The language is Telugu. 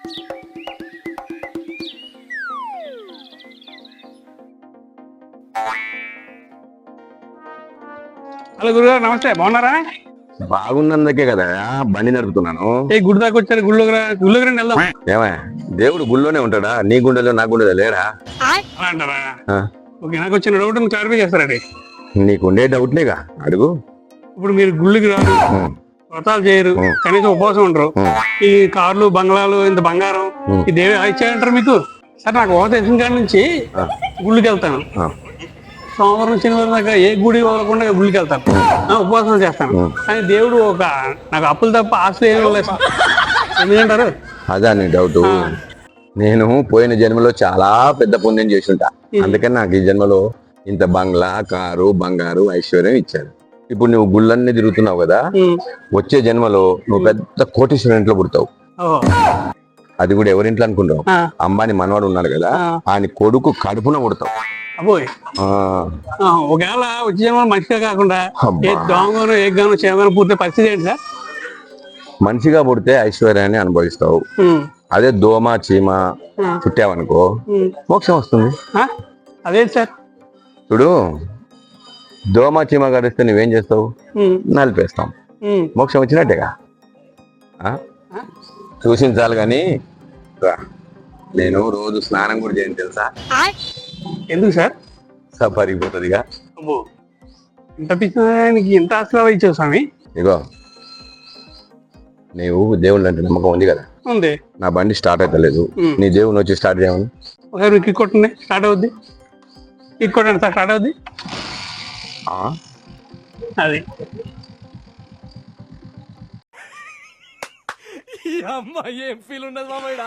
హలో గురుగారు నమస్తే, బాగున్నారా? బాగున్నందుకే కదా బండి నడుపుతున్నాను. ఏ గుడి దాకా వచ్చారు, గుళ్ళోకి రండి వెళ్దాం. ఏమా దేవుడు గుళ్ళోనే ఉంటాడా? నీ గుండెలో నా గుండెలో లేడా? అలా అంటారా? ఓకే, నాకు వచ్చిన డౌట్ క్లారిఫై చేస్తారండి. నీకుండే డౌట్లేగా అడుగు. ఇప్పుడు మీరు గుళ్ళకి రారు, వ్రతాలు చేయరు, కనీసం ఉపవాసం ఉండరు, ఈ కార్లు బంగ్లాలు ఇంత బంగారం ఈ దేవి ఇచ్చాయంటారు మీకు. సరే, నాకు ఒక తెలిసిన కాడి నుంచి గుళ్ళకి వెళ్తాను. సోమవారం శనివారం దాకా ఏ గుడి వదలకుండా గుళ్ళకి వెళ్తాను, ఉపవాసం చేస్తాను. కానీ దేవుడు నాకు అప్పులు తప్ప ఆస్తులు ఏమి లేదు. ఎందుకంటారు? అదా నీ డౌట్. నేను పోయిన జన్మలో చాలా పెద్ద పుణ్యం చేసి ఉంటా, అందుకని నాకు ఈ జన్మలో ఇంత బంగ్లా, కారు, బంగారు, ఐశ్వర్యం ఇచ్చారు. ఇప్పుడు నువ్వు గుళ్ళన్నీ తిరుగుతున్నావు కదా, వచ్చే జన్మలో నువ్వు పెద్ద కోటీశ్వరుని ఇంట్లో పుడతావు. అది కూడా ఎవరింట్లో అనుకుంటావు? అంబానీ మనవాడు ఉన్నాడు కదా, ఆయన కొడుకు కడుపున పుడతావు. అబ్బోయ్, ఒకవేళ వచ్చే జన్మ మనిషిగా కాకుండా ఏ దోమగానో ఏ గానో చేమగానో పూర్తి పరిస్థితి ఏంటి సార్? మనిషిగా పుడితే ఐశ్వర్యాన్ని అనుభవిస్తావు. అదే దోమ చీమ పుట్టావనుకో మోక్షం వస్తుంది. అదేంటి సార్? చూడు, దోమ చీమ గడిస్తే నువ్వేం చేస్తావు? నలిపేస్తాం. మోక్షం వచ్చినట్టేగా. చూసించాలి కానీ నేను రోజు స్నానం కూడా చేయను తెలుసా? ఎందుకు సార్? సపరిపోతుందిగా. అబ్బో, ఇంత పిచ్చినానికి ఇంత ఆశీర్వాదం ఇచ్చావు స్వామి. ఇగో, నీవు దేవుళ్ళు అంటే నమ్మకం ఉంది కదా. ఉంది. నా బండి స్టార్ట్ అయితే లేదు, నీ దేవుని వచ్చి స్టార్ట్ చేయమని. ఒకసారి కిక్ కొట్టండి, స్టార్ట్ అవుద్ది. కిక్ కొట్టండి సార్, స్టార్ట్ అవుద్ది. అది అమ్మాయి ఏం ఫీల్ ఉండదు మామయ్య.